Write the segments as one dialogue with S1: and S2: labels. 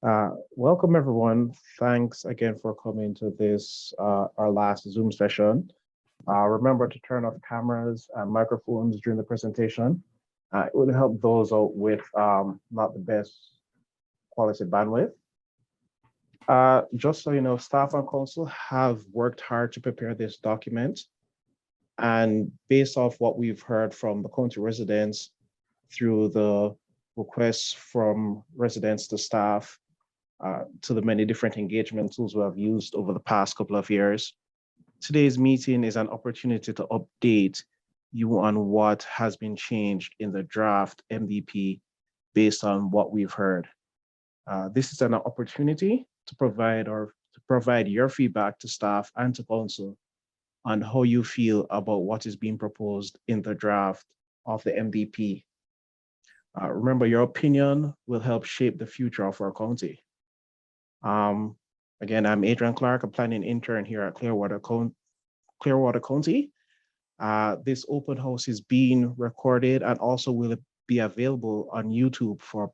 S1: Welcome everyone. Thanks again for coming to this, our last Zoom session. Remember to turn off cameras and microphones during the presentation. It will help those out with not the best quality bandwidth. Just so you know, staff and council have worked hard to prepare this document. And based off what we've heard from the county residents through the requests from residents to staff, to the many different engagement tools we have used over the past couple of years. Today's meeting is an opportunity to update you on what has been changed in the draft MDP based on what we've heard. This is an opportunity to provide your feedback to staff and to council on how you feel about what is being proposed in the draft of the MDP. Remember, your opinion will help shape the future of our county. Again, I'm Adrian Clark, a planning intern here at Clearwater County. This open house is being recorded and also will be available on YouTube for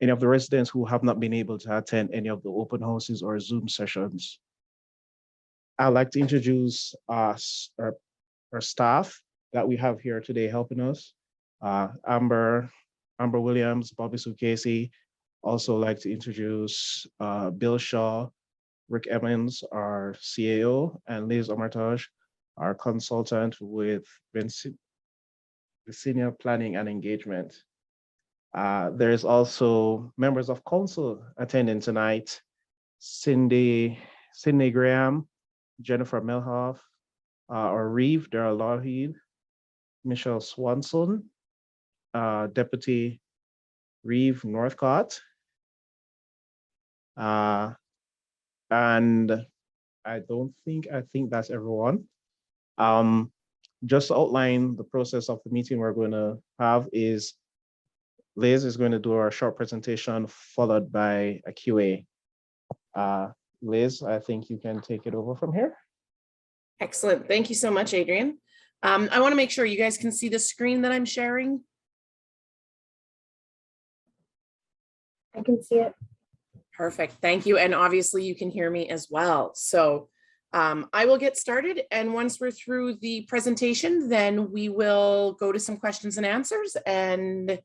S1: any of the residents who have not been able to attend any of the open houses or Zoom sessions. I'd like to introduce our staff that we have here today helping us. Amber Williams, Bobby Sukesi. Also like to introduce Bill Shaw, Rick Emmons, our CAO, and Liz Omartage, our consultant with Senior Planning and Engagement. There's also members of council attending tonight: Cindy Graham, Jennifer Melhoff, or Reeve, Darrell Lougheed, Michelle Swanson, Deputy Reeve Northcott, and I think that's everyone. Just to outline the process of the meeting we're going to have is Liz is going to do a short presentation followed by a QA. Liz, I think you can take it over from here.
S2: Excellent. Thank you so much, Adrian. I want to make sure you guys can see the screen that I'm sharing.
S3: I can see it.
S2: Perfect. Thank you. And obviously you can hear me as well. So I will get started. And once we're through the presentation, then we will go to some questions and answers. And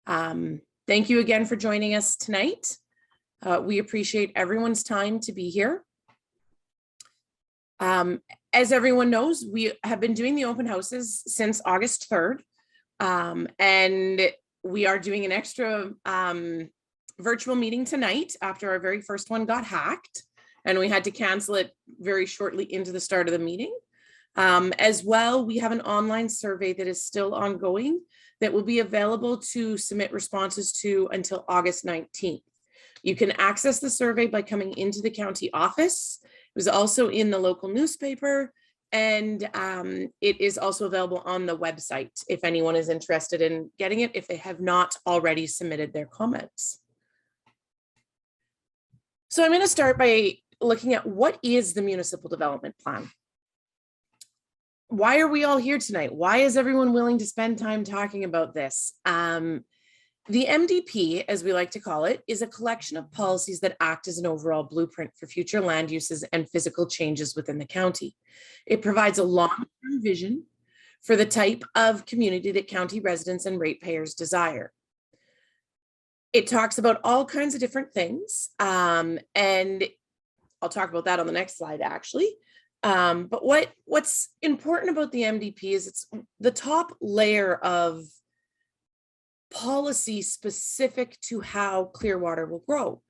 S2: thank you again for joining us tonight. We appreciate everyone's time to be here. As everyone knows, we have been doing the open houses since August 3rd. And we are doing an extra virtual meeting tonight after our very first one got hacked, and we had to cancel it very shortly into the start of the meeting. As well, we have an online survey that is still ongoing that will be available to submit responses to until August 19th. You can access the survey by coming into the county office. It was also in the local newspaper, and it is also available on the website if anyone is interested in getting it, if they have not already submitted their comments. So I'm going to start by looking at what is the Municipal Development Plan? Why are we all here tonight? Why is everyone willing to spend time talking about this? The MDP, as we like to call it, is a collection of policies that act as an overall blueprint for future land uses and physical changes within the county. It provides a long-term vision for the type of community that county residents and ratepayers desire. It talks about all kinds of different things, and I'll talk about that on the next slide, actually. But what's important about the MDP is it's the top layer of policy specific to how Clearwater will grow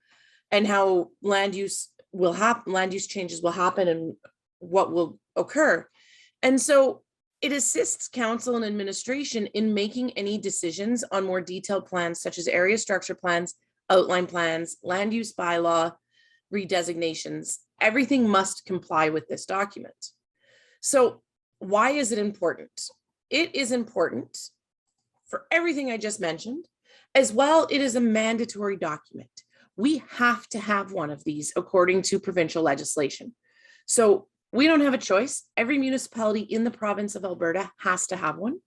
S2: and how land use changes will happen and what will occur. And so it assists council and administration in making any decisions on more detailed plans such as area structure plans, outline plans, land use bylaw, redesignations. Everything must comply with this document. So why is it important? It is important for everything I just mentioned. As well, it is a mandatory document. We have to have one of these according to provincial legislation. So we don't have a choice. Every municipality in the province of Alberta has to have one.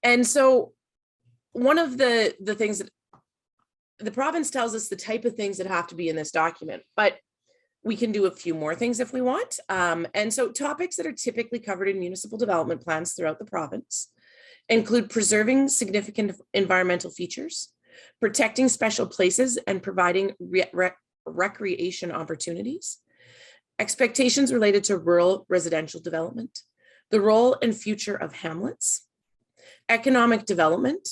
S2: And so one of the things that the province tells us the type of things that have to be in this document, but we can do a few more things if we want. And so topics that are typically covered in municipal development plans throughout the province include preserving significant environmental features, protecting special places and providing recreation opportunities, expectations related to rural residential development, the role and future of hamlets, economic development,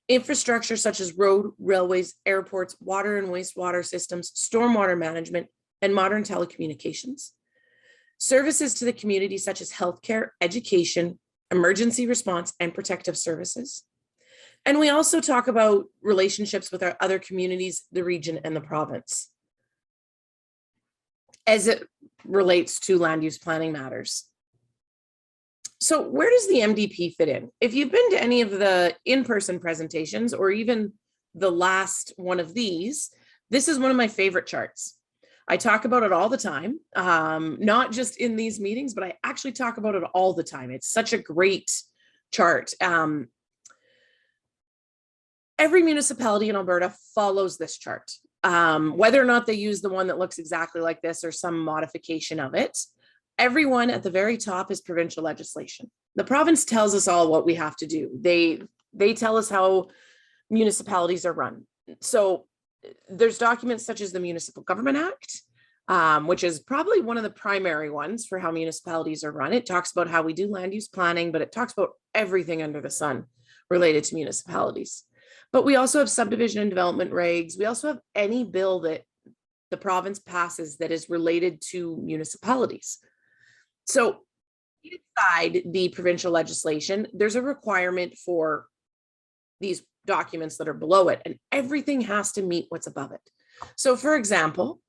S2: infrastructure such as road, railways, airports, water and wastewater systems, stormwater management, and modern telecommunications, services to the community such as healthcare, education, emergency response, and protective services. And we also talk about relationships with our other communities, the region, and the province as it relates to land use planning matters. So where does the MDP fit in? If you've been to any of the in-person presentations or even the last one of these, this is one of my favorite charts. I talk about it all the time, not just in these meetings, but I actually talk about it all the time. It's such a great chart. Every municipality in Alberta follows this chart, whether or not they use the one that looks exactly like this or some modification of it. Everyone at the very top is provincial legislation. The province tells us all what we have to do. They tell us how municipalities are run. So there's documents such as the Municipal Government Act, which is probably one of the primary ones for how municipalities are run. It talks about how we do land use planning, but it talks about everything under the sun related to municipalities. But we also have subdivision and development regs. We also have any bill that the province passes that is related to municipalities. So inside the provincial legislation, there's a requirement for these documents that are below it, and everything has to meet what's above it. So for example,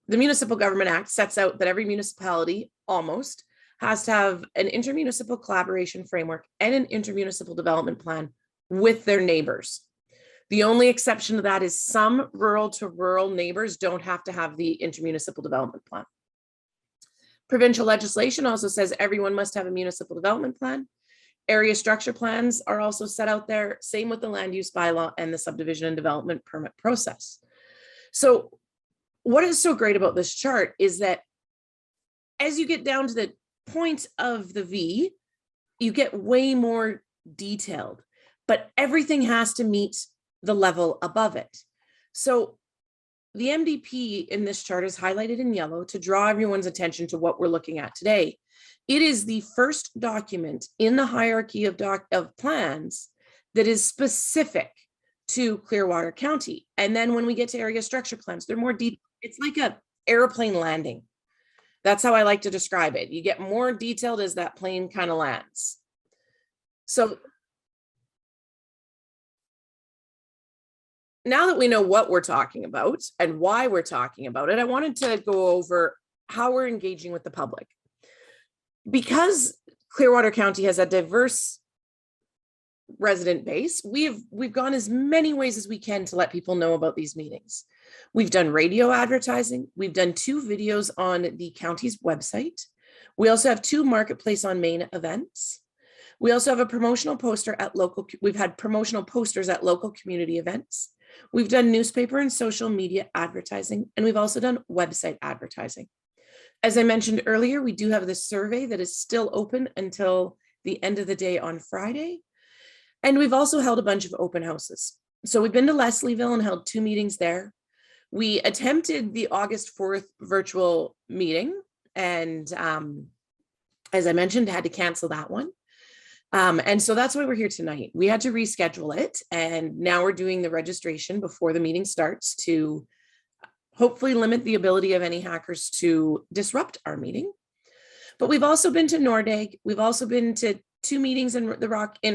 S2: the Municipal Government Act sets out that every municipality almost has to have an intermunicipal collaboration framework and an intermunicipal development plan with their neighbors. The only exception to that is some rural to rural neighbors don't have to have the intermunicipal development plan. Provincial legislation also says everyone must have a municipal development plan. Area structure plans are also set out there, same with the land use bylaw and the subdivision and development permit process. So what is so great about this chart is that as you get down to the point of the V, you get way more detailed, but everything has to meet the level above it. So the MDP in this chart is highlighted in yellow to draw everyone's attention to what we're looking at today. It is the first document in the hierarchy of plans that is specific to Clearwater County. And then when we get to area structure plans, they're more deep. It's like an airplane landing. That's how I like to describe it. You get more detailed as that plane kind of lands. So now that we know what we're talking about and why we're talking about it, I wanted to go over how we're engaging with the public. Because Clearwater County has a diverse resident base, we've gone as many ways as we can to let people know about these meetings. We've done radio advertising. We've done 2 videos on the county's website. We also have 2 Marketplace on Main events. We also have a promotional poster at we've had promotional posters at local community events. We've done newspaper and social media advertising, and we've also done website advertising. As I mentioned earlier, we do have this survey that is still open until the end of the day on Friday. And we've also held a bunch of open houses. So we've been to Leslieville and held 2 meetings there. We attempted the August 4th virtual meeting, and as I mentioned, had to cancel that one. And so that's why we're here tonight. We had to reschedule it, and now we're doing the registration before the meeting starts to hopefully limit the ability of any hackers to disrupt our meeting. But we've also been to Nordegg. We've also been to 2 meetings in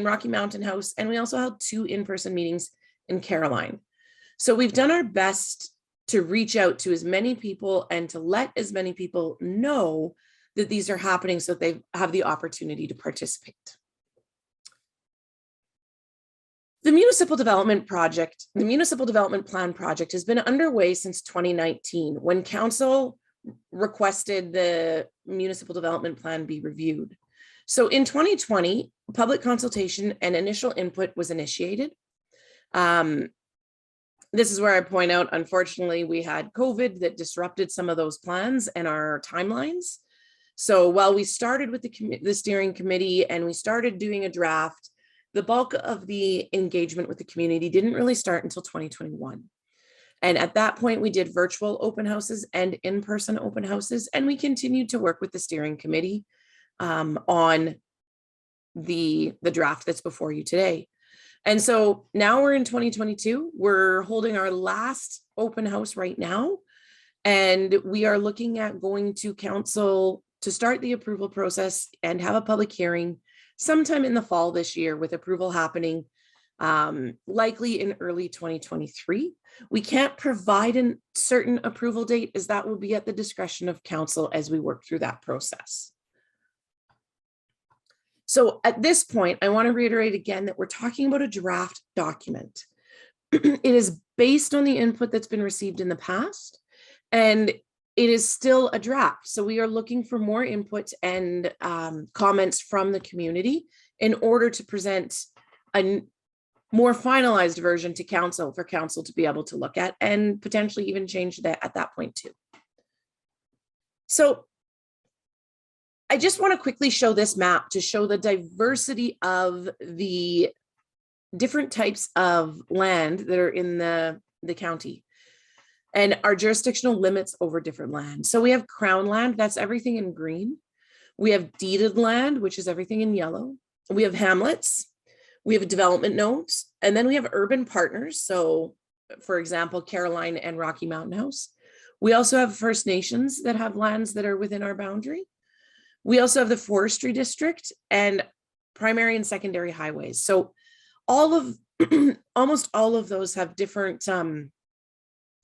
S2: Rocky Mountain House, and we also held 2 in-person meetings in Caroline. So we've done our best to reach out to as many people and to let as many people know that these are happening so that they have the opportunity to participate. The Municipal Development Project, the Municipal Development Plan project has been underway since 2019 when Council requested the Municipal Development Plan be reviewed. So in 2020, public consultation and initial input was initiated. this is where I point out, unfortunately, we had COVID that disrupted some of those plans and our timelines. So while we started with the steering committee and we started doing a draft, the bulk of the engagement with the community didn't really start until 2021. And at that point, we did virtual open houses and in-person open houses, and we continued to work with the steering committee on the draft that's before you today. And so now we're in 2022, we're holding our last open house right now, and we are looking at going to council to start the approval process and have a public hearing sometime in the fall this year, with approval happening likely in early 2023. We can't provide a certain approval date, as that will be at the discretion of council as we work through that process. So at this point, I want to reiterate again that we're talking about a draft document. It is based on the input that's been received in the past, and it is still a draft. So we are looking for more input and comments from the community in order to present a more finalized version to council, for council to be able to look at and potentially even change that at that point too. So I just want to quickly show this map to show the diversity of the different types of land that are in the county and our jurisdictional limits over different land. So we have crown land, that's everything in green. We have deeded land, which is everything in yellow. We have hamlets, we have development nodes, and then we have urban partners. So for example, Caroline and Rocky Mountain House. We also have First Nations that have lands that are within our boundary. We also have the forestry district and primary and secondary highways. So all of, almost all of those have different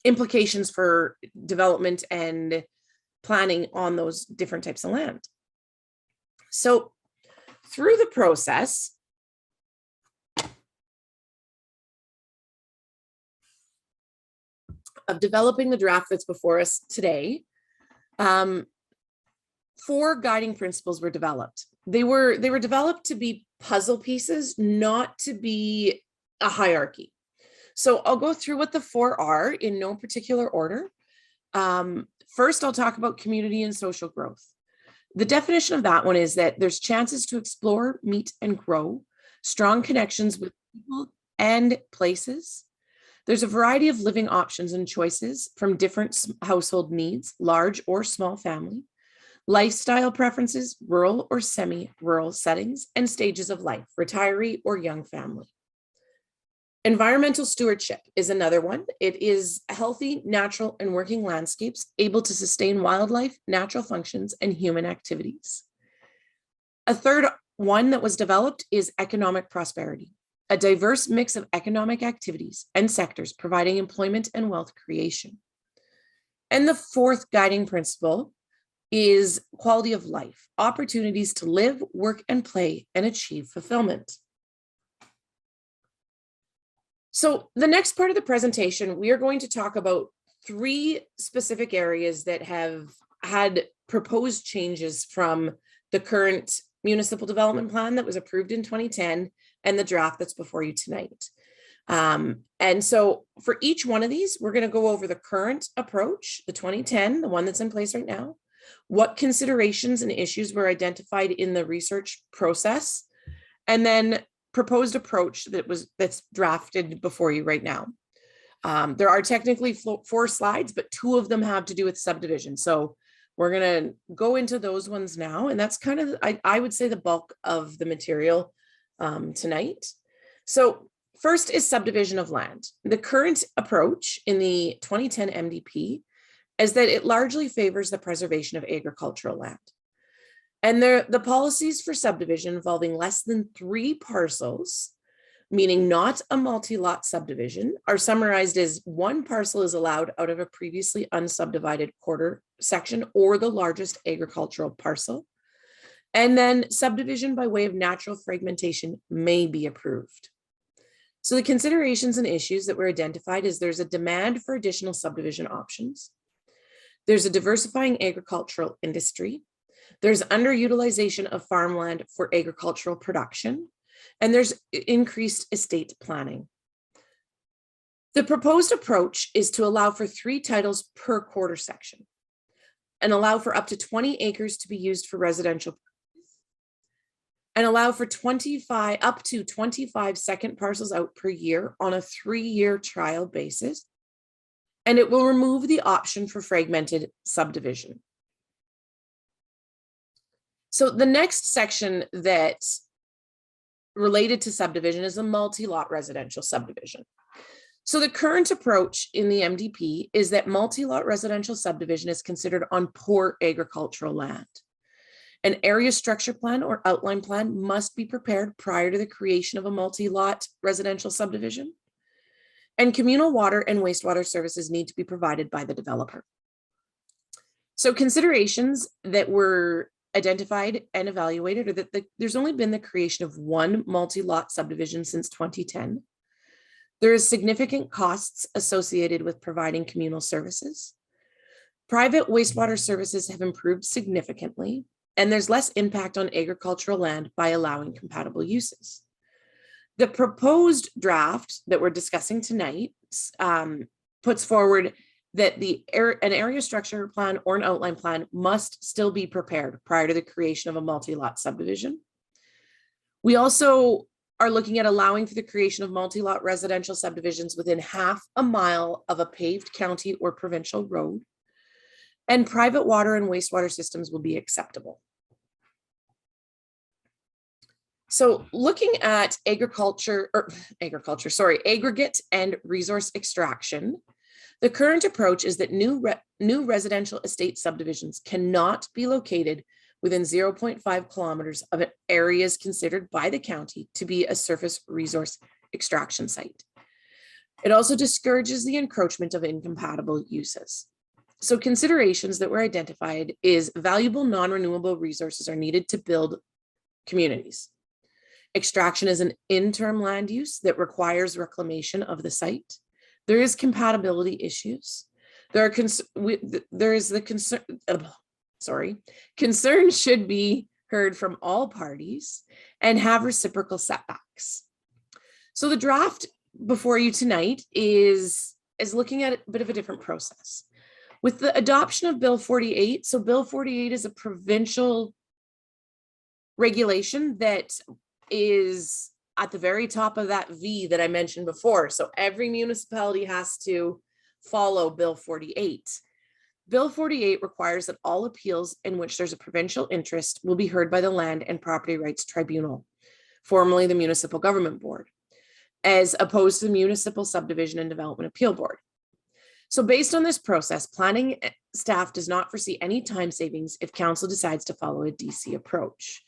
S2: implications for development and planning on those different types of land. So through the process, of developing the draft that's before us today, 4 guiding principles were developed. They were developed to be puzzle pieces, not to be a hierarchy. So I'll go through what the 4 are in no particular order. First, I'll talk about community and social growth. The definition of that one is that there's chances to explore, meet, and grow strong connections with people and places. There's a variety of living options and choices from different household needs, large or small family, lifestyle preferences, rural or semi-rural settings, and stages of life, retiree or young family. Environmental stewardship is another one. It is healthy, natural, and working landscapes able to sustain wildlife, natural functions, and human activities. A third one that was developed is economic prosperity, a diverse mix of economic activities and sectors providing employment and wealth creation. And the 4th guiding principle is quality of life, opportunities to live, work, and play, and achieve fulfillment. So the next part of the presentation, we are going to talk about 3 specific areas that have had proposed changes from the current Municipal Development Plan that was approved in 2010 and the draft that's before you tonight. And so for each one of these, we're going to go over the current approach, the 2010, the one that's in place right now, what considerations and issues were identified in the research process, and then proposed approach that's drafted before you right now. There are technically 4 slides, but 2 of them have to do with subdivision. So we're going to go into those ones now. And that's kind of, I would say, the bulk of the material tonight. So first is subdivision of land. The current approach in the 2010 MDP is that it largely favors the preservation of agricultural land. And the policies for subdivision involving less than 3 parcels, meaning not a multi-lot subdivision, are summarized as 1 parcel is allowed out of a previously unsubdivided quarter section or the largest agricultural parcel. And then subdivision by way of natural fragmentation may be approved. So the considerations and issues that were identified is there's a demand for additional subdivision options. There's a diversifying agricultural industry. There's underutilization of farmland for agricultural production, and there's increased estate planning. The proposed approach is to allow for 3 titles per quarter section and allow for up to 20 acres to be used for residential and allow for up to 25 second parcels out per year on a 3-year trial basis. And it will remove the option for fragmented subdivision. So the next section that related to subdivision is a multi-lot residential subdivision. So the current approach in the MDP is that multi-lot residential subdivision is considered on poor agricultural land. An area structure plan or outline plan must be prepared prior to the creation of a multi-lot residential subdivision. And communal water and wastewater services need to be provided by the developer. So considerations that were identified and evaluated are that there's only been the creation of 1 multi-lot subdivision since 2010. There is significant costs associated with providing communal services. Private wastewater services have improved significantly, and there's less impact on agricultural land by allowing compatible uses. The proposed draft that we're discussing tonight puts forward that an area structure plan or an outline plan must still be prepared prior to the creation of a multi-lot subdivision. We also are looking at allowing for the creation of multi-lot residential subdivisions within half a mile of a paved county or provincial road, and private water and wastewater systems will be acceptable. So looking at aggregate and resource extraction, the current approach is that new residential estate subdivisions cannot be located within 0.5 kilometers of areas considered by the county to be a surface resource extraction site. It also discourages the encroachment of incompatible uses. So considerations that were identified is valuable non-renewable resources are needed to build communities. Extraction is an interim land use that requires reclamation of the site. There is compatibility issues. Concerns should be heard from all parties and have reciprocal setbacks. So the draft before you tonight is looking at a bit of a different process. With the adoption of Bill 48, so Bill 48 is a provincial regulation that is at the very top of that V that I mentioned before. So every municipality has to follow Bill 48. Bill 48 requires that all appeals in which there's a provincial interest will be heard by the Land and Property Rights Tribunal, formerly the Municipal Government Board, as opposed to the Municipal Subdivision and Development Appeal Board. So based on this process, planning staff does not foresee any time savings if council decides to follow a DC approach.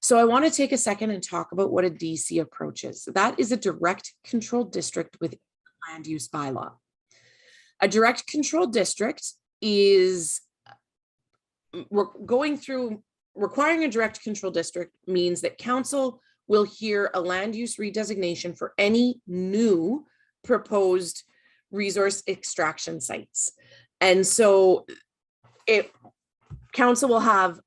S2: So I want to take a second and talk about what a DC approach is. That is a direct control district with land use bylaw. A direct control district is requiring a direct control district means that council will hear a land use redesignation for any new proposed resource extraction sites. And so council will have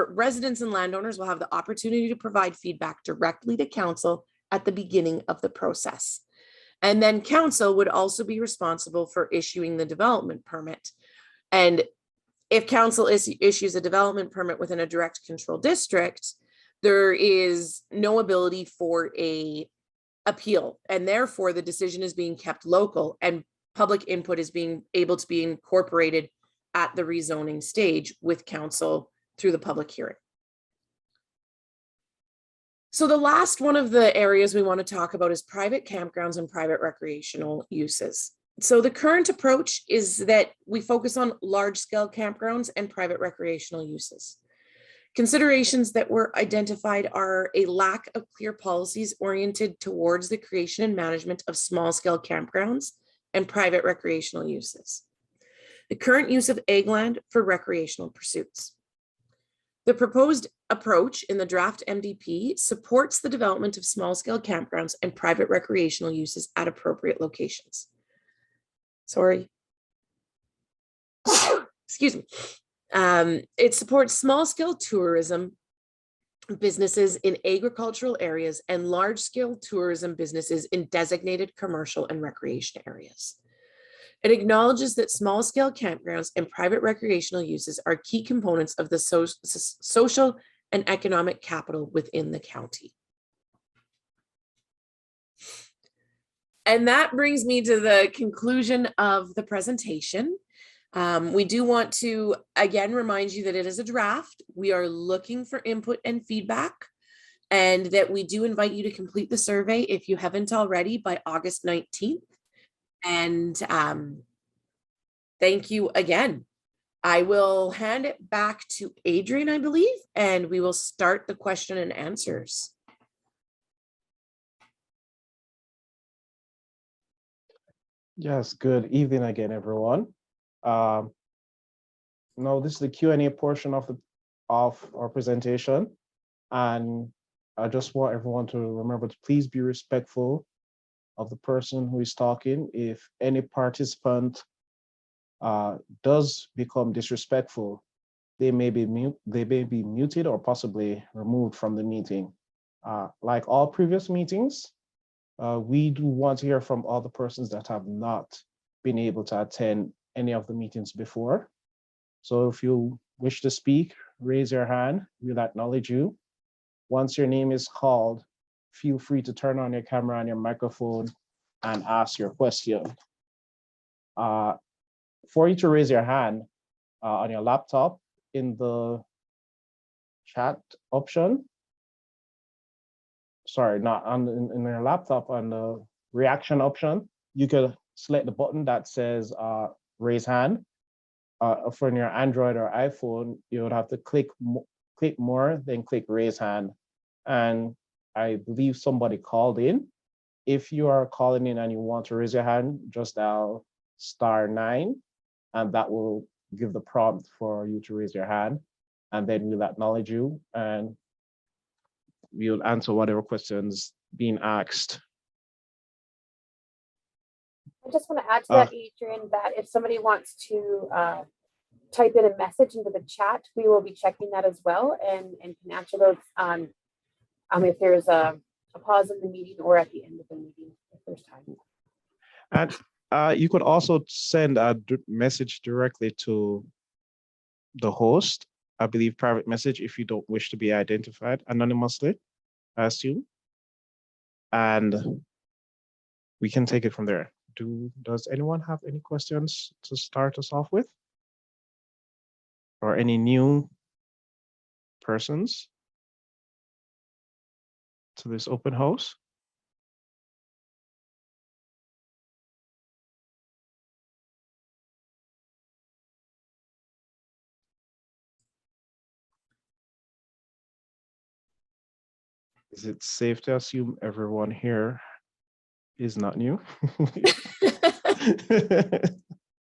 S2: residents and landowners will have the opportunity to provide feedback directly to council at the beginning of the process. And then council would also be responsible for issuing the development permit. And if council issues a development permit within a direct control district, there is no ability for a appeal, and therefore the decision is being kept local and public input is being able to be incorporated at the rezoning stage with council through the public hearing. So the last one of the areas we want to talk about is private campgrounds and private recreational uses. So the current approach is that we focus on large-scale campgrounds and private recreational uses. Considerations that were identified are a lack of clear policies oriented towards the creation and management of small-scale campgrounds and private recreational uses. The current use of ag land for recreational pursuits. The proposed approach in the draft MDP supports the development of small-scale campgrounds and private recreational uses at appropriate locations. Sorry. Excuse me. It supports small-scale tourism businesses in agricultural areas, and large-scale tourism businesses in designated commercial and recreation areas. It acknowledges that small-scale campgrounds and private recreational uses are key components of the social and economic capital within the county. And that brings me to the conclusion of the presentation. We do want to, again, remind you that it is a draft. We are looking for input and feedback, and that we do invite you to complete the survey if you haven't already by August 19th. And thank you again. I will hand it back to Adrian, I believe, and we will start the question and answers.
S1: Yes, good evening again, everyone. No, this is the Q&A portion of our presentation, and I just want everyone to remember to please be respectful of the person who is talking. If any participant does become disrespectful, they may be muted or possibly removed from the meeting. Like all previous meetings, we do want to hear from all the persons that have not been able to attend any of the meetings before. So if you wish to speak, raise your hand, we'll acknowledge you. Once your name is called, feel free to turn on your camera and your microphone and ask your question. For you to raise your hand on your laptop, in the chat option, sorry, not on in your laptop, on the reaction option, you could select the button that says raise hand. For your Android or iPhone, you would have to click more, then click raise hand. And I believe somebody called in. If you are calling in and you want to raise your hand, just dial *9, and that will give the prompt for you to raise your hand. And then we'll acknowledge you and we'll answer whatever questions being asked.
S3: I just want to add to that, Adrian, that if somebody wants to type in a message into the chat, we will be checking that as well, and can answer those if there's a pause in the meeting or at the end of the meeting if there's time.
S1: And you could also send a message directly to the host, I believe private message, if you don't wish to be identified anonymously, I assume. And we can take it from there. Does anyone have any questions to start us off with? Or any new persons to this open house? Is it safe to assume everyone here is not new?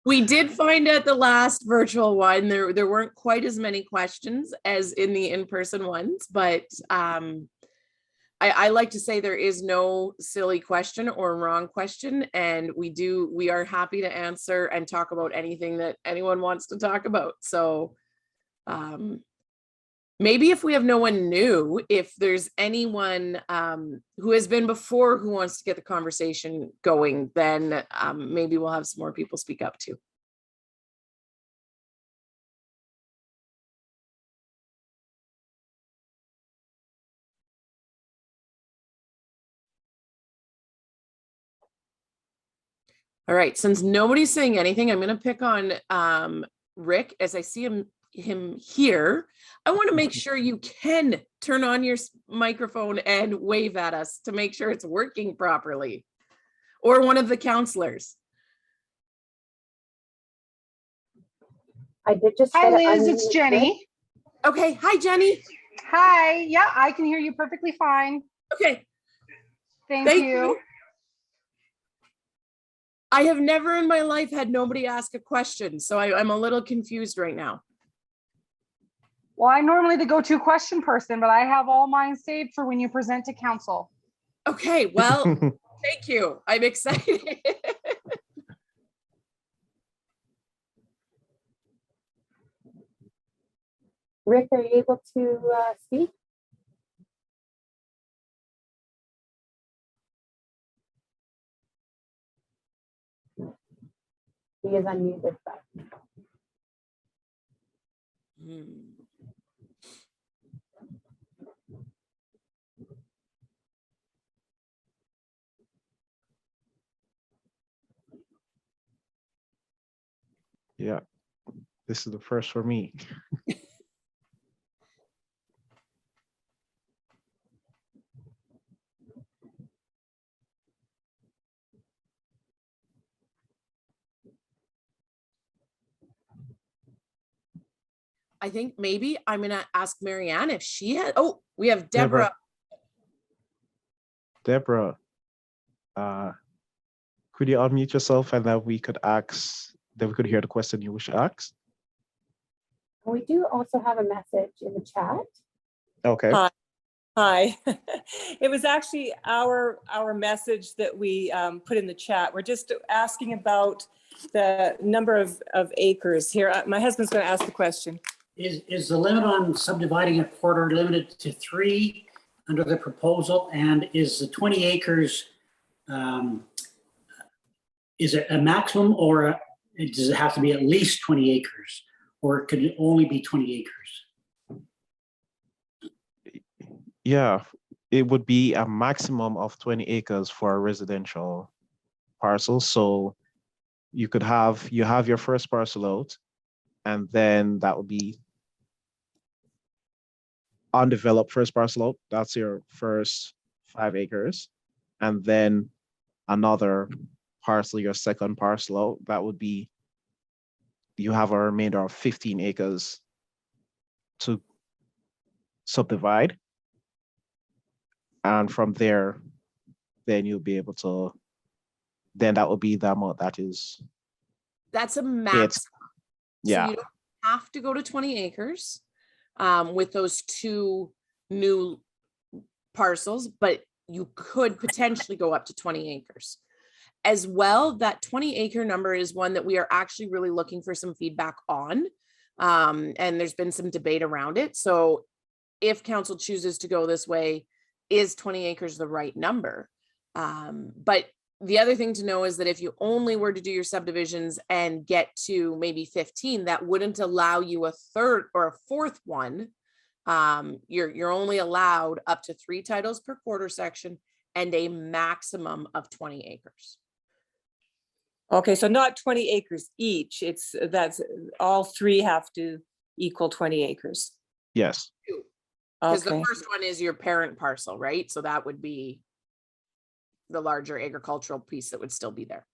S2: We did find at the last virtual one, there weren't quite as many questions as in the in-person ones, but I like to say there is no silly question or wrong question, and we are happy to answer and talk about anything that anyone wants to talk about. So maybe if we have no one new, if there's anyone who has been before who wants to get the conversation going, then maybe we'll have some more people speak up too. All right, since nobody's saying anything, I'm going to pick on Rick as I see him here. I want to make sure you can turn on your microphone and wave at us to make sure it's working properly, or one of the counselors.
S3: I did just.
S4: Hi, Liz, it's Jenny.
S2: Okay, hi, Jenny.
S4: Hi, yeah, I can hear you perfectly fine.
S2: Okay.
S4: Thank you.
S2: I have never in my life had nobody ask a question, so I'm a little confused right now.
S4: Well, I'm normally the go-to question person, but I have all mine saved for when you present to council.
S2: Okay, well, thank you. I'm excited.
S3: Rick, are you able to speak? He is unmuted, but
S2: Hmm.
S1: Yeah, this is the first for me.
S2: I think maybe I'm gonna ask Marianne if she had, oh, we have Deborah.
S1: Deborah, could you unmute yourself and that we could hear the question you wish to ask?
S3: we do also have a message in the chat.
S1: Okay.
S5: Hi. It was actually our message that we put in the chat. We're just asking about the number of acres here. My husband's going to ask the question.
S6: Is the limit on subdividing a quarter limited to 3 under the proposal? And is the 20 acres, is it a maximum, or does it have to be at least 20 acres? Or could it only be 20 acres?
S1: Yeah, it would be a maximum of 20 acres for a residential parcel. So you have your first parcel out, and then that would be undeveloped first parcel out. That's your first 5 acres. And then another parcel, your second parcel out, that would be, you have a remainder of 15 acres to subdivide. And from there, then you'll be able to, then that will be the amount that is.
S2: That's a max.
S1: Yeah.
S2: So you don't have to go to 20 acres with those 2 new parcels, but you could potentially go up to 20 acres. As well, that 20 acre number is one that we are actually really looking for some feedback on. And there's been some debate around it. So if council chooses to go this way, is 20 acres the right number? But the other thing to know is that if you only were to do your subdivisions and get to maybe 15, that wouldn't allow you a third or a fourth one. You're only allowed up to 3 titles per quarter section and a maximum of 20 acres.
S5: Okay, so not 20 acres each. That's all 3 have to equal 20 acres.
S1: Yes.
S2: Because
S5: Okay.
S2: the first one is your parent parcel, right? So that would be the larger agricultural piece that would still be there.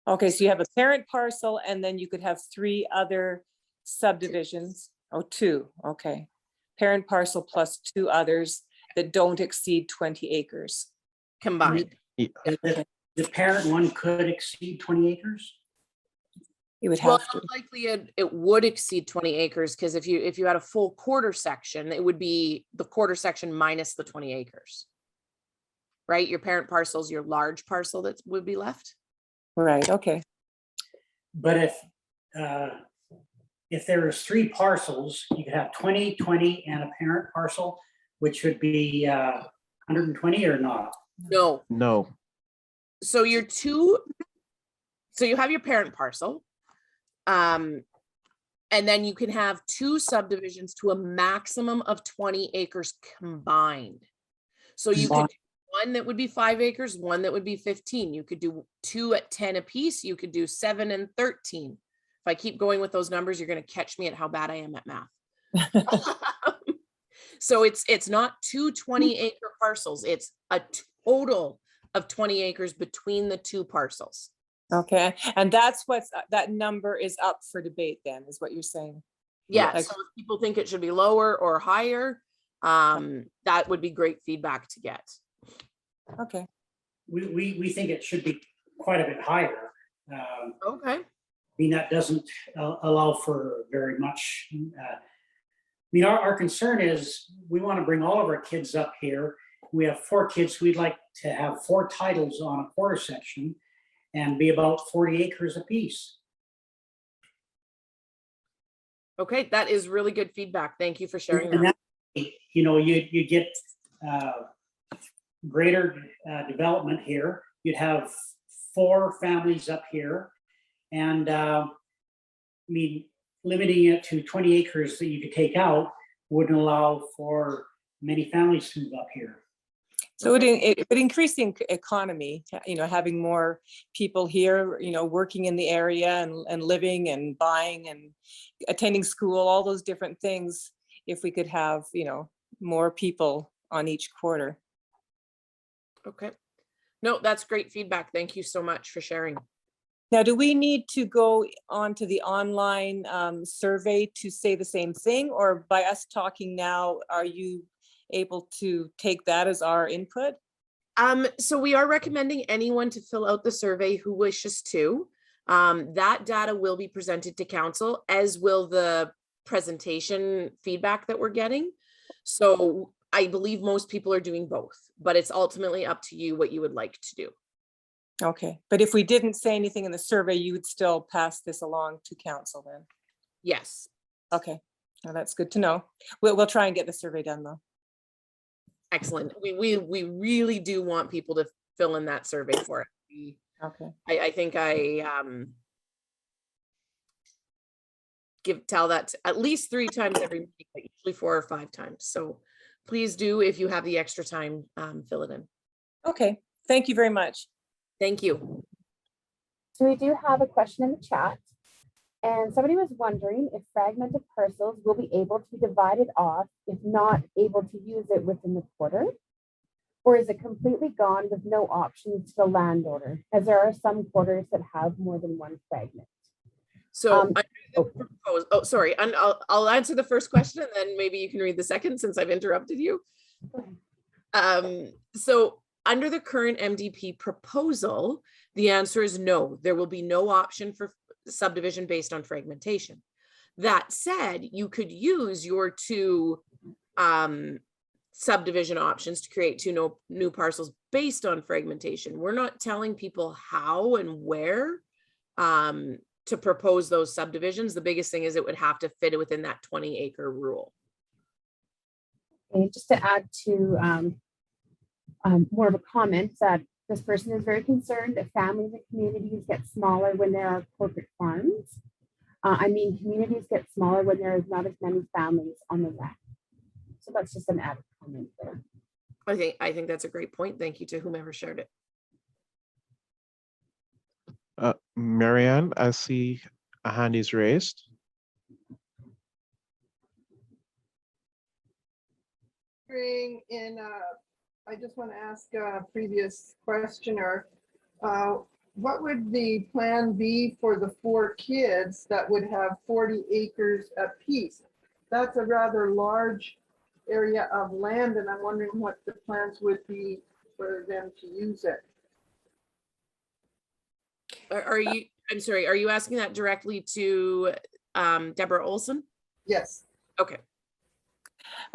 S5: Okay, so you have a parent parcel and then you could have 3 other subdivisions. Oh, 2, okay. Parent parcel plus 2 others that don't exceed 20 acres.
S2: Combined.
S6: The parent one could exceed 20 acres?
S5: You would
S2: Well,
S5: have to.
S2: likely it would exceed 20 acres because if you had a full quarter section, it would be the quarter section minus the 20 acres. Right? Your parent parcel is your large parcel that would be left.
S5: Right, okay.
S6: But if there's 3 parcels, you could have 20, 20, and a parent parcel, which would be 120 or not?
S2: No.
S1: No.
S2: So you have your parent parcel. And then you can have 2 subdivisions to a maximum of 20 acres combined. So you could do one that would be 5 acres, one that would be 15. You could do 2 at 10 apiece. You could do 7 and 13. If I keep going with those numbers, you're going to catch me at how bad I am at math. So it's not 2 20-acre parcels. It's a total of 20 acres between the 2 parcels.
S5: Okay, and that's that number is up for debate then, is what you're saying?
S2: Yeah,
S5: Like-
S2: so if people think it should be lower or higher, that would be great feedback to get.
S5: Okay,
S6: We think it should be quite a bit higher.
S2: Okay.
S6: I mean, that doesn't allow for very much. I mean, our concern is we want to bring all of our kids up here. We have 4 kids. We'd like to have 4 titles on a quarter section and be about 40 acres apiece.
S2: Okay, that is really good feedback. Thank you for sharing
S6: And
S2: that.
S6: that, you know, you get greater development here. You'd have 4 families up here. And I mean, limiting it to 20 acres that you could take out wouldn't allow for many families to move up here.
S5: So it would increase the economy, having more people here, working in the area and living and buying and attending school, all those different things. If we could have, more people on each quarter.
S2: Okay. No, that's great feedback. Thank you so much for sharing.
S5: Now, do we need to go onto the online survey to say the same thing, or by us talking now, are you able to take that as our input?
S2: So we are recommending anyone to fill out the survey who wishes to. That data will be presented to council, as will the presentation feedback that we're getting. So I believe most people are doing both, but it's ultimately up to you what you would like to do.
S5: Okay, but if we didn't say anything in the survey, you would still pass this along to council then?
S2: Yes.
S5: Okay, well, that's good to know. We'll try and get the survey done though.
S2: Excellent. We really do want people to fill in that survey for it.
S5: Okay.
S2: I think I tell that at least 3 times every meeting, but usually 4 or 5 times. So please do, if you have the extra time, fill it in.
S5: Okay, thank you very much.
S2: Thank you.
S3: So we do have a question in the chat. And somebody was wondering if fragmented parcels will be able to be divided off if not able to use it within the quarter, or is it completely gone with no options to the landowner, as there are some quarters that have more than one fragment.
S2: So sorry, and I'll answer the first question and then maybe you can read the second since I've interrupted you. So under the current MDP proposal, the answer is no. There will be no option for subdivision based on fragmentation. That said, you could use your 2 subdivision options to create 2 new parcels based on fragmentation. We're not telling people how and where to propose those subdivisions. The biggest thing is it would have to fit within that 20-acre rule.
S3: And just to add to more of a comment, that this person is very concerned that families and communities get smaller when there are corporate farms. Communities get smaller when there is not as many families on the land. So that's just an added comment there.
S2: I think that's a great point. Thank you to whomever shared it.
S1: Marianne, I see a hand is raised.
S7: I just want to ask a previous questioner, what would the plan be for the 4 kids that would have 40 acres apiece? That's a rather large area of land, and I'm wondering what the plans would be for them to use it.
S2: I'm sorry, are you asking that directly to Deborah Olson?
S7: Yes.
S2: Okay.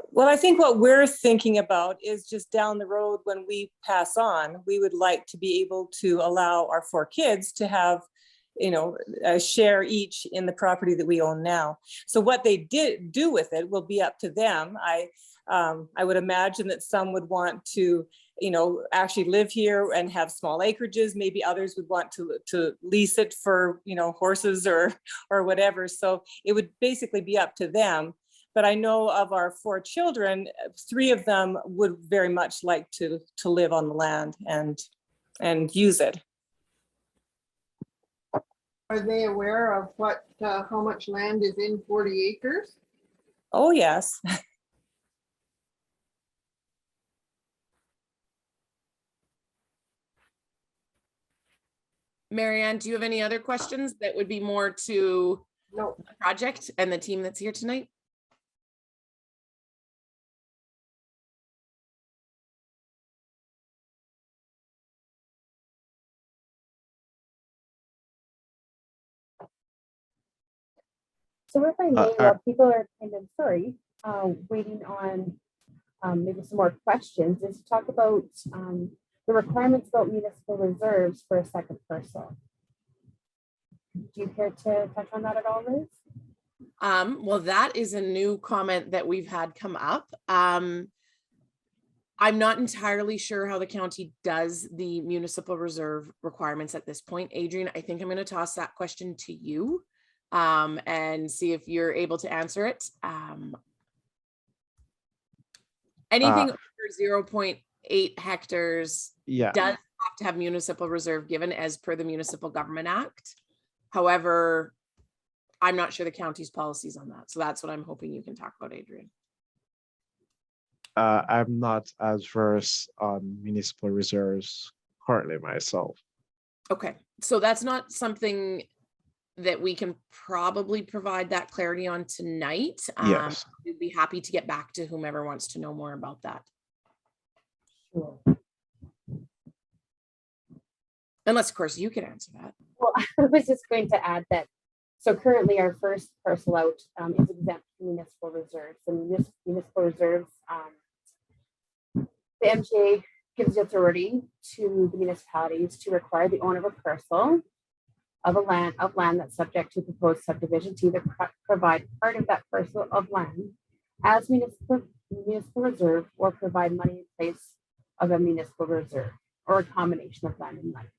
S5: Well, I think what we're thinking about is just down the road when we pass on, we would like to be able to allow our 4 kids to have, a share each in the property that we own now. So what they do with it will be up to them. I would imagine that some would want to, actually live here and have small acreages. Maybe others would want to lease it for, horses or whatever. So it would basically be up to them. But I know of our 4 children, 3 of them would very much like to live on the land and use it.
S7: Are they aware of how much land is in 40 acres?
S5: Oh, yes.
S2: Marianne, do you have any other questions that would be more to
S7: No.
S2: the project and the team that's here tonight?
S3: So if I may, while people are kind of, waiting on maybe some more questions, is to talk about the requirements about municipal reserves for a second parcel. Do you care to touch on that at all, Liz?
S2: Well, that is a new comment that we've had come up. I'm not entirely sure how the county does the municipal reserve requirements at this point. Adrian, I think I'm going to toss that question to you and see if you're able to answer it. Anything over 0.8 hectares
S1: Yeah.
S2: does have to have municipal reserve given as per the Municipal Government Act. However, I'm not sure the county's policies on that. So that's what I'm hoping you can talk about, Adrian.
S1: I'm not as versed on municipal reserves currently myself.
S2: Okay, so that's not something that we can probably provide that clarity on tonight.
S1: Yes.
S2: We'd be happy to get back to whomever wants to know more about that.
S3: Sure.
S2: Unless, of course, you can answer that.
S3: Well, I was just going to add that, so currently our first parcel out is exempt from municipal reserves. And municipal reserves, the MGA gives authority to the municipalities to require the owner of a parcel of land that's subject to proposed subdivision to either provide part of that parcel of land as municipal reserve or provide money in place of a municipal reserve or a combination of land and money.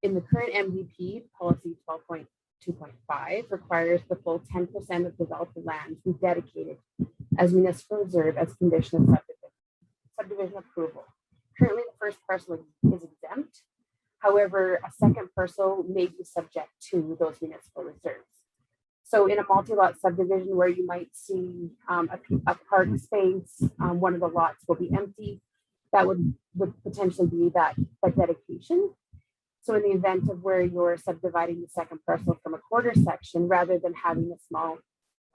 S3: In the current MDP, policy 12.2.5 requires the full 10% of developed land be dedicated as municipal reserve as condition of subdivision approval. Currently, the first parcel is exempt. However, a second parcel may be subject to those municipal reserves. So in a multi-lot subdivision where you might see a park space, one of the lots will be empty, that would potentially be that dedication. So in the event of where you're subdividing the second parcel from a quarter section, rather than having a small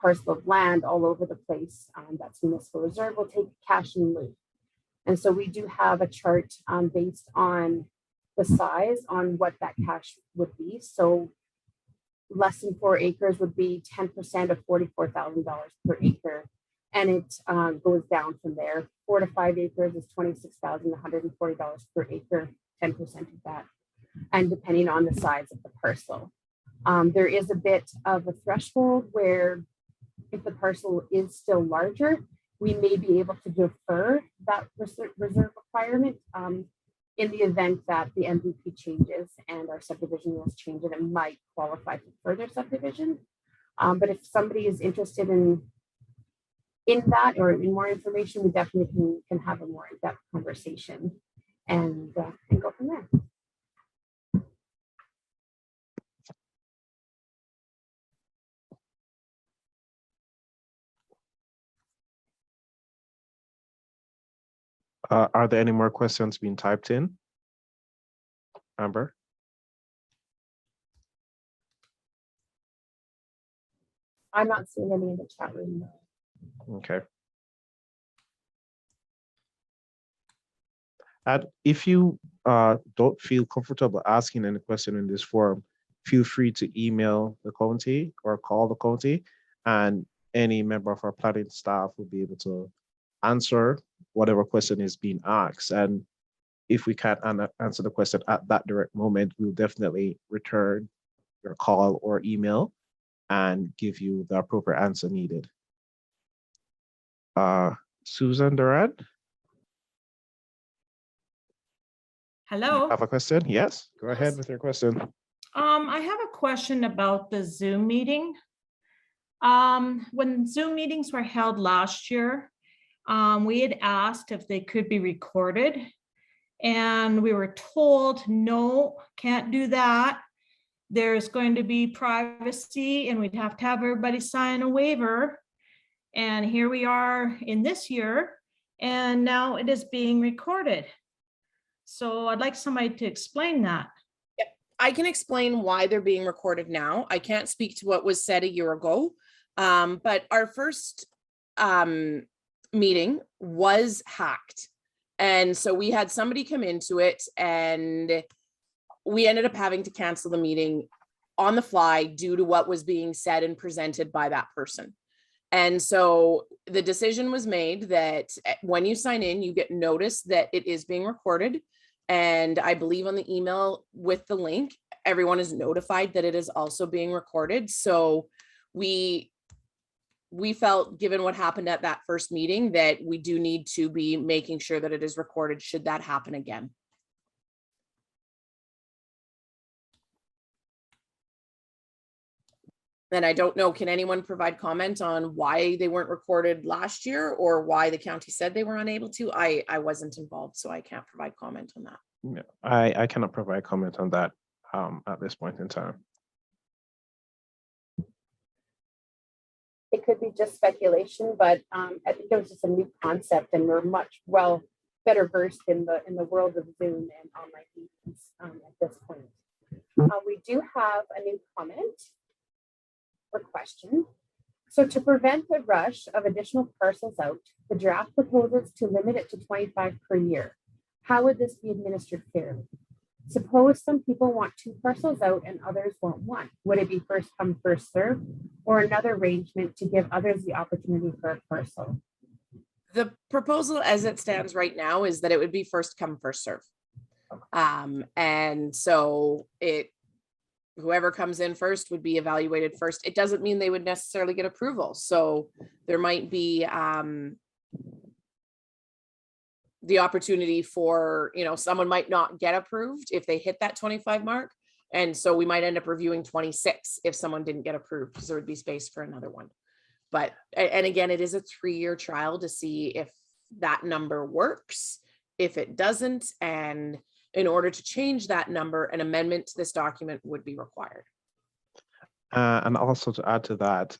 S3: parcel of land all over the place, that's municipal reserve, will take cash in lieu. And so we do have a chart based on the size on what that cash would be. So less than 4 acres would be 10% of $44,000 per acre. And it goes down from there. 4 to 5 acres is $26,140 per acre, 10% of that. And depending on the size of the parcel. There is a bit of a threshold where if the parcel is still larger, we may be able to defer that reserve requirement in the event that the MVP changes and our subdivision rules change, and it might qualify for further subdivision. But if somebody is interested in that or in more information, we definitely can have a more in-depth conversation and go from there.
S1: Are there any more questions being typed in? Amber?
S3: I'm not seeing any in the chat room. No.
S1: Okay. And if you don't feel comfortable asking any question in this forum, feel free to email the county or call the county, and any member of our planning staff will be able to answer whatever question is being asked. And if we can't answer the question at that direct moment, we'll definitely return your call or email and give you the appropriate answer needed. Susan Durant?
S8: Hello.
S1: Have a question? Yes, go ahead with your question.
S8: I have a question about the Zoom meeting. When Zoom meetings were held last year, we had asked if they could be recorded, and we were told, no, can't do that. There's going to be privacy and we'd have to have everybody sign a waiver. And here we are in this year, and now it is being recorded. So I'd like somebody to explain that.
S2: Yep. I can explain why they're being recorded now. I can't speak to what was said a year ago, but our first meeting was hacked. And so we had somebody come into it, and we ended up having to cancel the meeting on the fly due to what was being said and presented by that person. And so the decision was made that when you sign in, you get notice that it is being recorded. And I believe on the email with the link, everyone is notified that it is also being recorded. So we we felt, given what happened at that first meeting, that we do need to be making sure that it is recorded should that happen again. And I don't know, can anyone provide comment on why they weren't recorded last year or why the county said they were unable to? I wasn't involved, so I can't provide comment on that.
S1: Yeah, I cannot provide comment on that at this point in time.
S3: It could be just speculation, but I think it was just a new concept, and we're much better versed in the world of Zoom and online meetings at this point. We do have a new comment or question. So to prevent the rush of additional parcels out, the draft proposes to limit it to 25 per year. How would this be administered fairly? Suppose some people want 2 parcels out and others want 1. Would it be first come, first serve, or another arrangement to give others the opportunity for a parcel?
S2: The proposal as it stands right now is that it would be first come, first serve. And so whoever comes in first would be evaluated first. It doesn't mean they would necessarily get approval. So there might be the opportunity for, someone might not get approved if they hit that 25 mark. And so we might end up reviewing 26 if someone didn't get approved, because there would be space for another one. But, and again, it is a 3-year trial to see if that number works. If it doesn't, and in order to change that number, an amendment to this document would be required.
S1: And also to add to that,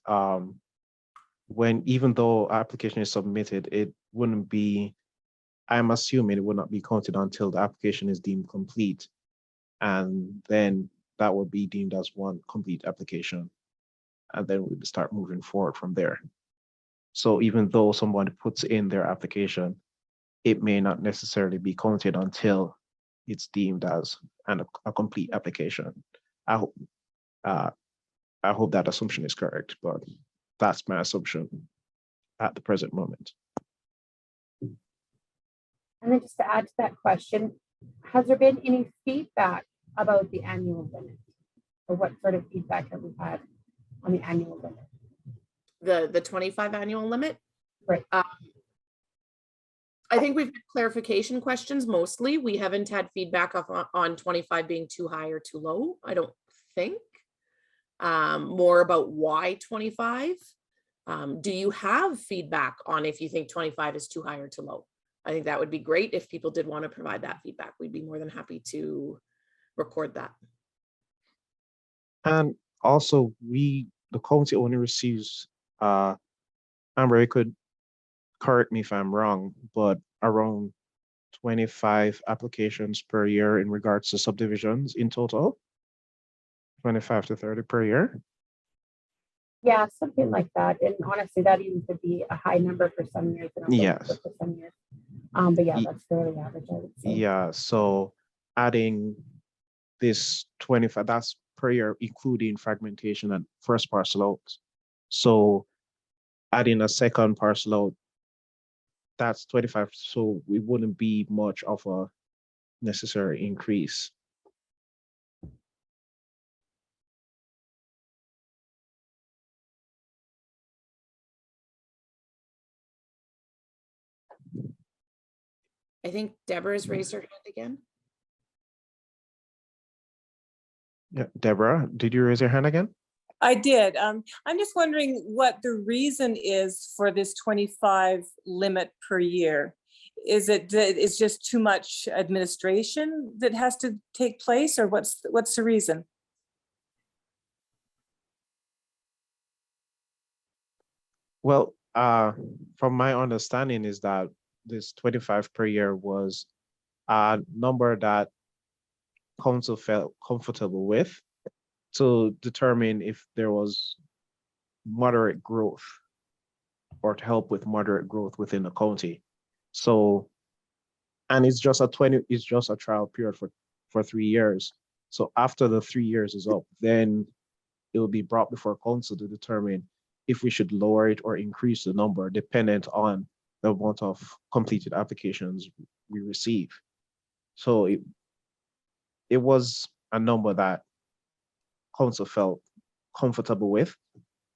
S1: even though application is submitted, it wouldn't be, I'm assuming it would not be counted until the application is deemed complete. And then that would be deemed as one complete application. And then we would start moving forward from there. So even though someone puts in their application, it may not necessarily be counted until it's deemed as a complete application. I hope that assumption is correct, but that's my assumption at the present moment.
S3: And then just to add to that question, has there been any feedback about the annual limit? Or what sort of feedback have we had on the annual limit?
S2: The 25 annual limit?
S3: Right.
S2: I think we've had clarification questions mostly. We haven't had feedback on 25 being too high or too low, I don't think. More about why 25. Do you have feedback on if you think 25 is too high or too low? I think that would be great if people did want to provide that feedback. We'd be more than happy to record that.
S1: And also, the county only receives, Amber, you could correct me if I'm wrong, but around 25 applications per year in regards to subdivisions in total, 25 to 30 per year.
S3: Yeah, something like that. And honestly, that even could be a high number for some years. And
S1: Yes.
S3: for some years. But yeah, that's fairly average, I would say.
S1: Yeah, so adding this 25, that's per year, including fragmentation and first parcel out. So adding a second parcel out, that's 25. So it wouldn't be much of a necessary increase.
S2: I think Deborah's raised her hand again.
S1: Yeah, Deborah, did you raise your hand again?
S5: I did. I'm just wondering what the reason is for this 25 limit per year. Is it it's just too much administration that has to take place, or what's the reason?
S1: Well, from my understanding is that this 25 per year was a number that council felt comfortable with to determine if there was moderate growth or to help with moderate growth within the county. So, and it's just a trial period for 3 years. So after the 3 years is up, then it will be brought before council to determine if we should lower it or increase the number dependent on the amount of completed applications we receive. So it was a number that council felt comfortable with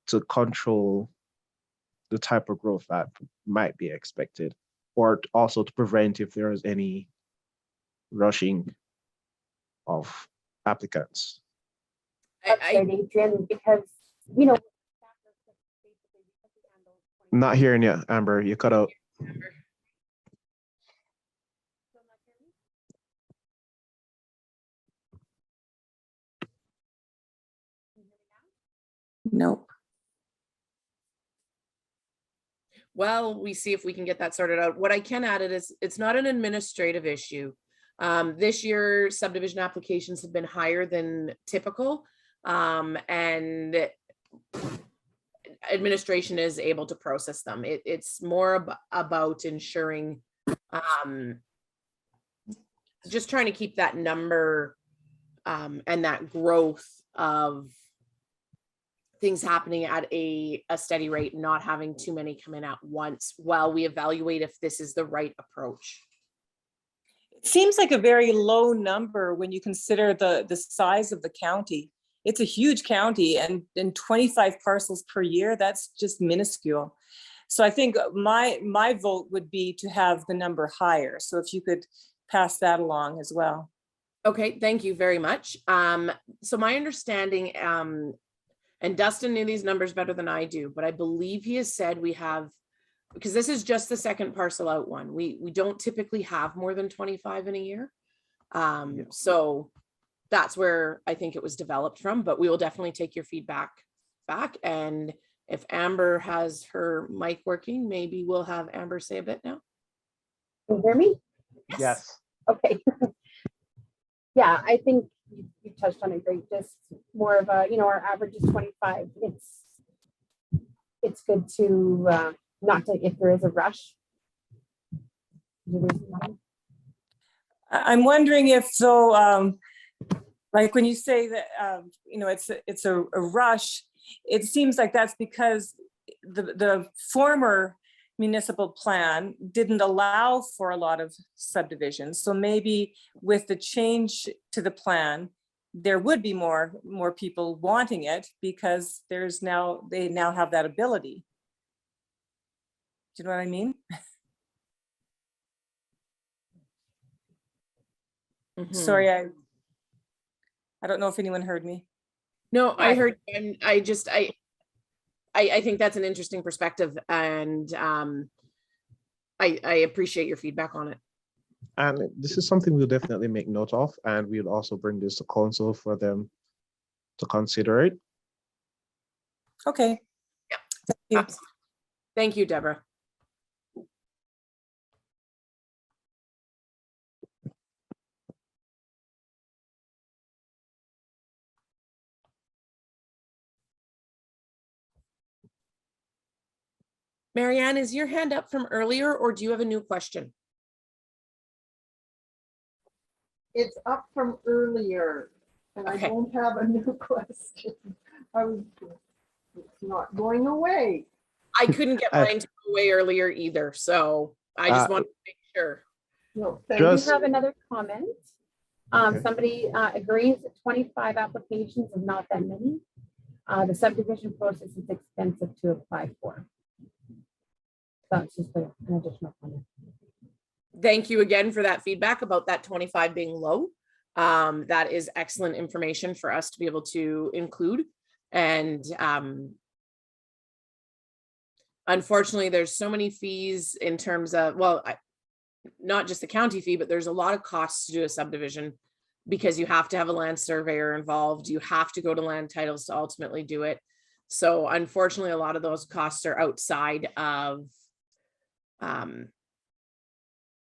S1: to control the type of growth that might be expected, or also to prevent if there is any rushing of applicants.
S3: That's
S2: I,
S3: right, Adrian, because, you know.
S1: Not hearing you, Amber, you cut out.
S2: nope. Well, we see if we can get that sorted out. What I can add it is it's not an administrative issue. This year subdivision applications have been higher than typical. And administration is able to process them. It's more about ensuring, just trying to keep that number and that growth of things happening at a steady rate, not having too many come in at once while we evaluate if this is the right approach.
S5: It seems like a very low number when you consider the size of the county. It's a huge county, and 25 parcels per year, that's just minuscule. So I think my vote would be to have the number higher. So if you could pass that along as well.
S2: Okay, thank you very much. So my understanding, and Dustin knew these numbers better than I do, but I believe he has said we have, because this is just the second parcel out one. We don't typically have more than 25 in a year. So that's where I think it was developed from, but we will definitely take your feedback back. And if Amber has her mic working, maybe we'll have Amber say a bit now.
S3: Can you hear me?
S1: Yes.
S3: Okay. Yeah, I think you touched on it great. Just more of a, you know, our average is 25. It's good to not to, if there is a rush.
S5: I'm wondering if so, like when you say that, you know, it's a rush, it seems like that's because the former municipal plan didn't allow for a lot of subdivisions. So maybe with the change to the plan, there would be more people wanting it because they now have that ability. Do you know what I mean? Sorry, I don't know if anyone heard me.
S2: No, I heard, and I think that's an interesting perspective, and I appreciate your feedback on it.
S1: And this is something we'll definitely make note of, and we'll also bring this to council for them to consider it.
S5: Okay.
S2: Yeah.
S5: Thank you.
S2: Absolutely. Thank you, Deborah. Marianne, is your hand up from earlier, or do you have a new question?
S7: It's up from earlier, and
S2: Okay.
S7: I don't have a new question. It's not going away.
S2: I couldn't get mine to go away earlier either, so I just wanted to make sure.
S7: No,
S3: We have another comment.
S1: Okay.
S3: Somebody agrees that 25 applications is not that many. The subdivision process is expensive to apply for. That's just an additional comment.
S2: Thank you again for that feedback about that 25 being low. That is excellent information for us to be able to include. And unfortunately, there's so many fees in terms of, well, not just the county fee, but there's a lot of costs to do a subdivision because you have to have a land surveyor involved. You have to go to land titles to ultimately do it. So unfortunately, a lot of those costs are outside of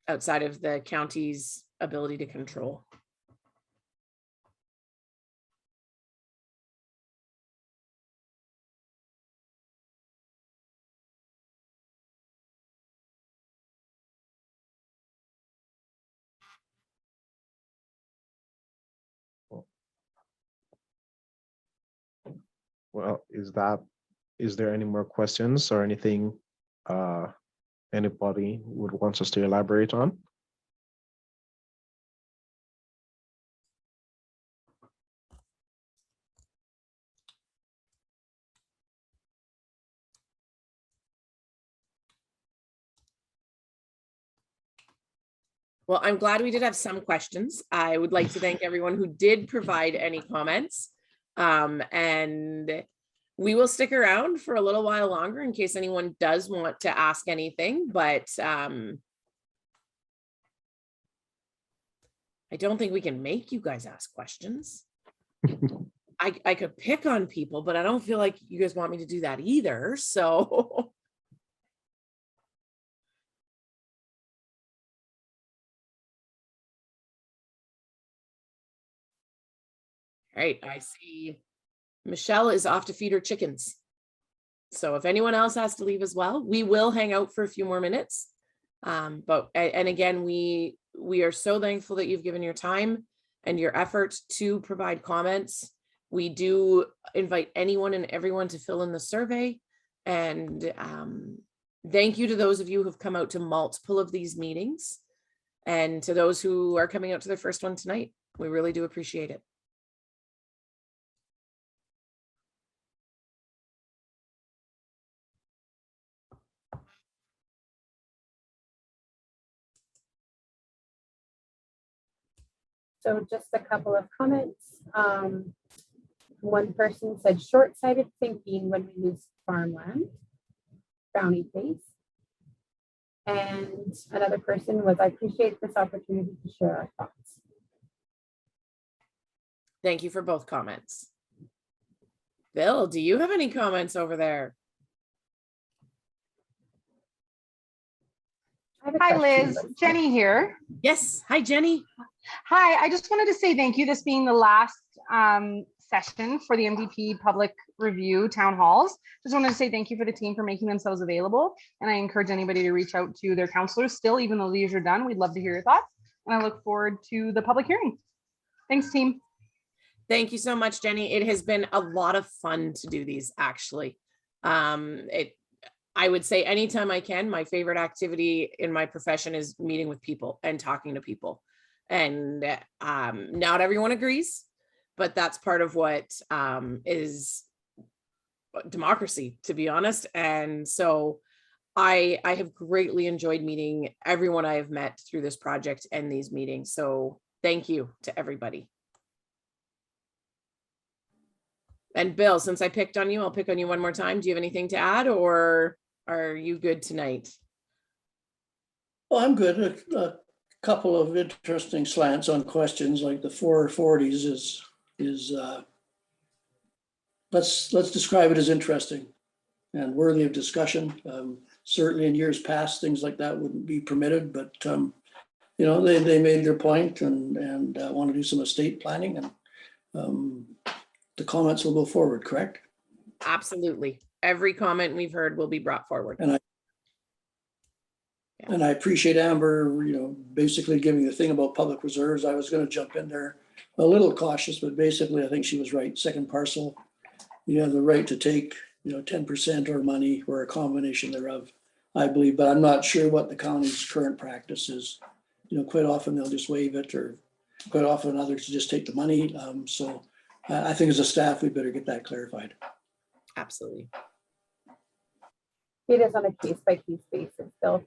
S2: the county's ability to control.
S1: Well, is there any more questions or anything anybody would want us to elaborate on?
S2: Well, I'm glad we did have some questions. I would like to thank everyone who did provide any comments. And we will stick around for a little while longer in case anyone does want to ask anything, but I don't think we can make you guys ask questions. I could pick on people, but I don't feel like you guys want me to do that either. So right, I see Michelle is off to feed her chickens. So if anyone else has to leave as well, we will hang out for a few more minutes. But again, we are so thankful that you've given your time and your effort to provide comments. We do invite anyone and everyone to fill in the survey. And thank you to those of you who've come out to multiple of these meetings, and to those who are coming out to their first one tonight. We really do appreciate it.
S3: So just a couple of comments. One person said short-sighted thinking when we use farmland, frowny face. And another person was, I appreciate this opportunity to share our thoughts.
S2: Thank you for both comments. Bill, do you have any comments over there?
S3: I have a
S4: Hi,
S3: question,
S4: Liz.
S3: but-
S4: Jenny here.
S2: Yes. Hi, Jenny.
S4: Hi, I just wanted to say thank you. This being the last session for the MDP public review town halls. Just wanted to say thank you for the team for making themselves available. And I encourage anybody to reach out to their counselors still, even though these are done. We'd love to hear your thoughts. And I look forward to the public hearing. Thanks, team.
S2: Thank you so much, Jenny. It has been a lot of fun to do these, actually. I would say anytime I can, my favorite activity in my profession is meeting with people and talking to people. And not everyone agrees, but that's part of what is democracy, to be honest. And so I have greatly enjoyed meeting everyone I have met through this project and these meetings. So thank you to everybody. And Bill, since I picked on you, I'll pick on you one more time. Do you have anything to add, or are you good tonight?
S9: Well, I'm good. A couple of interesting slants on questions, like the 440s is let's describe it as interesting and worthy of discussion. Certainly in years past, things like that wouldn't be permitted, but you know, they made their point and want to do some estate planning, and the comments will go forward, correct?
S2: Absolutely. Every comment we've heard will be brought forward.
S9: And I appreciate Amber, you know, basically giving the thing about public reserves. I was going to jump in there a little cautious, but basically I think she was right. Second parcel, you have the right to take, you know, 10% or money or a combination thereof, I believe, but I'm not sure what the county's current practice is. You know, quite often they'll just waive it, or quite often others just take the money. So I think as a staff, we better get that clarified.
S2: Absolutely.
S3: It is on a case-by-case basis, Bill.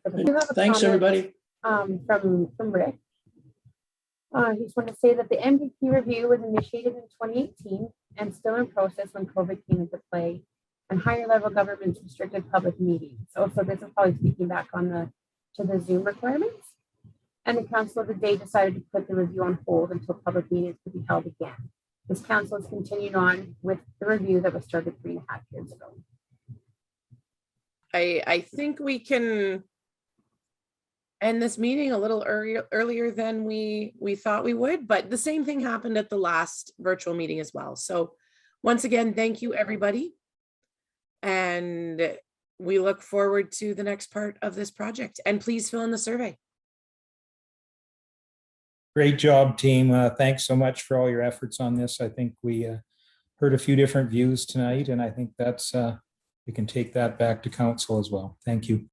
S9: Thanks, everybody.
S3: From Rick. He just wanted to say that the MDP review was initiated in 2018 and still in process when COVID came into play, and higher level governments restricted public meetings. So this is probably speaking back on the Zoom requirements. And the council of the day decided to put the review on hold until public meetings could be held again. This council has continued on with the review that was started 3.5 years ago.
S2: I think we can end this meeting a little earlier than we thought we would, but the same thing happened at the last virtual meeting as well. So once again, thank you, everybody. And we look forward to the next part of this project. And please fill in the survey.
S10: Great job, team. Thanks so much for all your efforts on this. I think we heard a few different views tonight, and I think that's we can take that back to council as well. Thank you.